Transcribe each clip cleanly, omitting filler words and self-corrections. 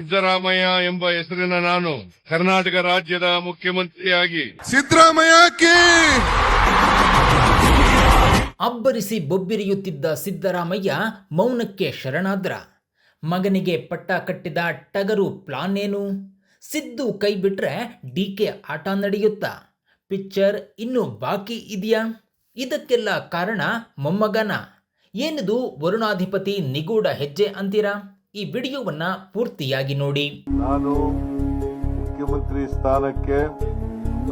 ಸಿದ್ದರಾಮಯ್ಯ ಎಂಬ ಹೆಸರಿನ ನಾನು ಕರ್ನಾಟಕ ರಾಜ್ಯದ ಮುಖ್ಯಮಂತ್ರಿಯಾಗಿ ಸಿದ್ದರಾಮಯ್ಯ ಕಿ ಅಬ್ಬರಿಸಿ ಬೊಬ್ಬಿರಿಯುತ್ತಿದ್ದ ಸಿದ್ದರಾಮಯ್ಯ ಮೌನಕ್ಕೆ ಶರಣಾದ್ರ. ಮಗನಿಗೆ ಪಟ್ಟ ಕಟ್ಟಿದ ಟಗರು ಪ್ಲಾನ್ ಏನು? ಸಿದ್ದು ಕೈ ಬಿಟ್ರೆ ಡಿಕೆ ಆಟ ನಡೆಯುತ್ತಾ? ಪಿಕ್ಚರ್ ಇನ್ನೂ ಬಾಕಿ ಇದೆಯಾ? ಇದಕ್ಕೆಲ್ಲ ಕಾರಣ ಮೊಮ್ಮಗನ. ಏನಿದು ವರುಣಾಧಿಪತಿ ನಿಗೂಢ ಹೆಜ್ಜೆ ಅಂತೀರಾ? ಈ ವಿಡಿಯೋವನ್ನ ಪೂರ್ತಿಯಾಗಿ ನೋಡಿ. ನಾನು ಮುಖ್ಯಮಂತ್ರಿ ಸ್ಥಾನಕ್ಕೆ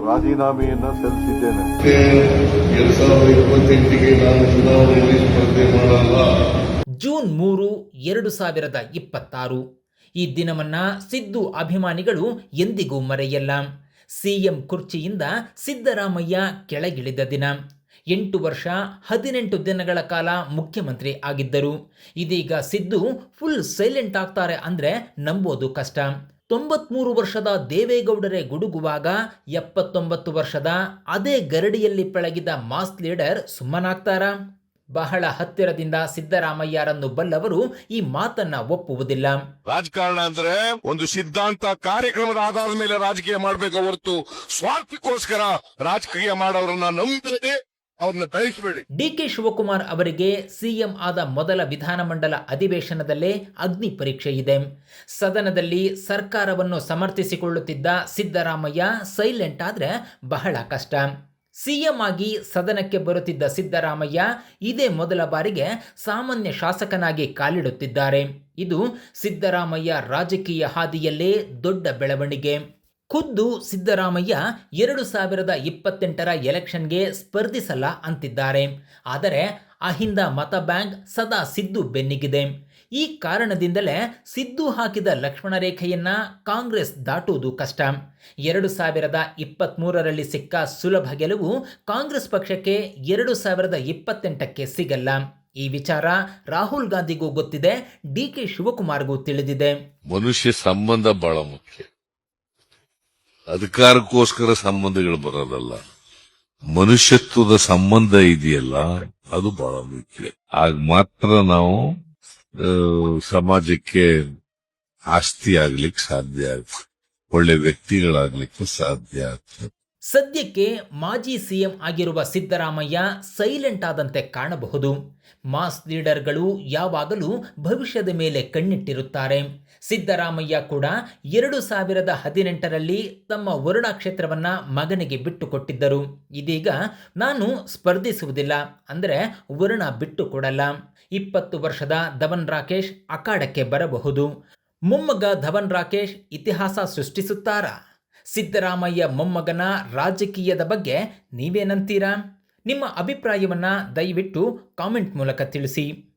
ರಾಜೀನಾಮೆಯನ್ನು ಸಲ್ಲಿಸಿದ್ದೇನೆ. 2028ಗೆ ನಾನು ಚುನಾವಣೆಯಲ್ಲಿ ಸ್ಪರ್ಧೆ ಮಾಡಲ್ಲ. ಜೂನ್ 3, 2026 ಈ ದಿನವನ್ನ ಸಿದ್ದು ಅಭಿಮಾನಿಗಳು ಎಂದಿಗೂ ಮರೆಯಲ್ಲ. ಸಿಎಂ ಕುರ್ಚಿಯಿಂದ ಸಿದ್ದರಾಮಯ್ಯ ಕೆಳಗಿಳಿದ ದಿನ. 8 ವರ್ಷ 18 ದಿನಗಳ ಕಾಲ ಮುಖ್ಯಮಂತ್ರಿ ಆಗಿದ್ದರು. ಇದೀಗ ಸಿದ್ದು ಫುಲ್ ಸೈಲೆಂಟ್ ಆಗ್ತಾರೆ ಅಂದ್ರೆ ನಂಬೋದು ಕಷ್ಟ. 93 ವರ್ಷದ ದೇವೇಗೌಡರೇ ಗುಡುಗುವಾಗ 79 ವರ್ಷದ ಅದೇ ಗರಡಿಯಲ್ಲಿ ಪಳಗಿದ ಮಾಸ್ ಲೀಡರ್ ಸುಮ್ಮನಾಗ್ತಾರ? ಬಹಳ ಹತ್ತಿರದಿಂದ ಸಿದ್ದರಾಮಯ್ಯರನ್ನು ಬಲ್ಲವರು ಈ ಮಾತನ್ನ ಒಪ್ಪುವುದಿಲ್ಲ. ರಾಜಕಾರಣ ಅಂದ್ರೆ ಒಂದು ಸಿದ್ಧಾಂತ ಕಾರ್ಯಕ್ರಮದ ಆಧಾರದ ಮೇಲೆ ರಾಜಕೀಯ ಮಾಡಬೇಕು ಹೊರತು ಸ್ವಾರ್ಥಕ್ಕೋಸ್ಕರ ರಾಜಕೀಯ ಮಾಡೋರನ್ನ ನಂಬದೆ ಅವ್ರನ್ನ ಕಳಿಸಬೇಡಿ. ಡಿಕೆ ಶಿವಕುಮಾರ್ ಅವರಿಗೆ ಸಿಎಂ ಆದ ಮೊದಲ ವಿಧಾನಮಂಡಲ ಅಧಿವೇಶನದಲ್ಲೇ ಅಗ್ನಿ ಪರೀಕ್ಷೆ ಇದೆ. ಸದನದಲ್ಲಿ ಸರ್ಕಾರವನ್ನು ಸಮರ್ಥಿಸಿಕೊಳ್ಳುತ್ತಿದ್ದ ಸಿದ್ದರಾಮಯ್ಯ ಸೈಲೆಂಟ್ ಆದ್ರೆ ಬಹಳ ಕಷ್ಟ. ಸಿಎಂ ಆಗಿ ಸದನಕ್ಕೆ ಬರುತ್ತಿದ್ದ ಸಿದ್ದರಾಮಯ್ಯ ಇದೇ ಮೊದಲ ಬಾರಿಗೆ ಸಾಮಾನ್ಯ ಶಾಸಕನಾಗಿ ಕಾಲಿಡುತ್ತಿದ್ದಾರೆ. ಇದು ಸಿದ್ದರಾಮಯ್ಯ ರಾಜಕೀಯ ಹಾದಿಯಲ್ಲೇ ದೊಡ್ಡ ಬೆಳವಣಿಗೆ. ಖುದ್ದು ಸಿದ್ದರಾಮಯ್ಯ 2028ರ ಎಲೆಕ್ಷನ್ಗೆ ಸ್ಪರ್ಧಿಸಲ್ಲ ಅಂತಿದ್ದಾರೆ. ಆದರೆ ಅಹಿಂದ ಮತ ಬ್ಯಾಂಕ್ ಸದಾ ಸಿದ್ದು ಬೆನ್ನಿಗಿದೆ. ಈ ಕಾರಣದಿಂದಲೇ ಸಿದ್ದು ಹಾಕಿದ ಲಕ್ಷ್ಮಣ ರೇಖೆಯನ್ನ ಕಾಂಗ್ರೆಸ್ ದಾಟುವುದು ಕಷ್ಟ. 2023ರಲ್ಲಿ ಸಿಕ್ಕ ಸುಲಭ ಗೆಲುವು ಕಾಂಗ್ರೆಸ್ ಪಕ್ಷಕ್ಕೆ 2028ಕ್ಕೆ ಸಿಗಲ್ಲ. ಈ ವಿಚಾರ ರಾಹುಲ್ ಗಾಂಧಿಗೂ ಗೊತ್ತಿದೆ, ಡಿಕೆ ಶಿವಕುಮಾರ್ಗೂ ತಿಳಿದಿದೆ. ಮನುಷ್ಯ ಸಂಬಂಧ ಬಹಳ ಮುಖ್ಯ. ಅಧಿಕಾರಕ್ಕೋಸ್ಕರ ಸಂಬಂಧಗಳು ಬರೋದಲ್ಲ, ಮನುಷ್ಯತ್ವದ ಸಂಬಂಧ ಇದೆಯಲ್ಲ ಅದು ಬಹಳ ಮುಖ್ಯ. ಆಗ ಮಾತ್ರ ನಾವು ಸಮಾಜಕ್ಕೆ ಆಸ್ತಿ ಆಗ್ಲಿಕ್ಕೆ ಸಾಧ್ಯ ಆಗ್ತದೆ, ಒಳ್ಳೆ ವ್ಯಕ್ತಿಗಳಾಗ್ಲಿಕ್ಕೆ ಸಾಧ್ಯ ಆಗ್ತದೆ. ಸದ್ಯಕ್ಕೆ ಮಾಜಿ ಸಿಎಂ ಆಗಿರುವ ಸಿದ್ದರಾಮಯ್ಯ ಸೈಲೆಂಟ್ ಆದಂತೆ ಕಾಣಬಹುದು. ಮಾಸ್ ಲೀಡರ್ಗಳು ಯಾವಾಗಲೂ ಭವಿಷ್ಯದ ಮೇಲೆ ಕಣ್ಣಿಟ್ಟಿರುತ್ತಾರೆ. ಸಿದ್ದರಾಮಯ್ಯ ಕೂಡ 2018ರಲ್ಲಿ ತಮ್ಮ ವರುಣಾ ಕ್ಷೇತ್ರವನ್ನ ಮಗನಿಗೆ ಬಿಟ್ಟುಕೊಟ್ಟಿದ್ದರು. ಇದೀಗ ನಾನು ಸ್ಪರ್ಧಿಸುವುದಿಲ್ಲ ಅಂದ್ರೆ ವರುಣ ಬಿಟ್ಟು ಕೊಡಲ್ಲ. 20 ವರ್ಷದ ಧವನ್ ರಾಕೇಶ್ ಅಖಾಡಕ್ಕೆ ಬರಬಹುದು. ಮೊಮ್ಮಗ ಧವನ್ ರಾಕೇಶ್ ಇತಿಹಾಸ ಸೃಷ್ಟಿಸುತ್ತಾರಾ? ಸಿದ್ದರಾಮಯ್ಯ ಮೊಮ್ಮಗನ ರಾಜಕೀಯದ ಬಗ್ಗೆ ನೀವೇನಂತೀರಾ? ನಿಮ್ಮ ಅಭಿಪ್ರಾಯವನ್ನ ದಯವಿಟ್ಟು ಕಾಮೆಂಟ್ ಮೂಲಕ ತಿಳಿಸಿ.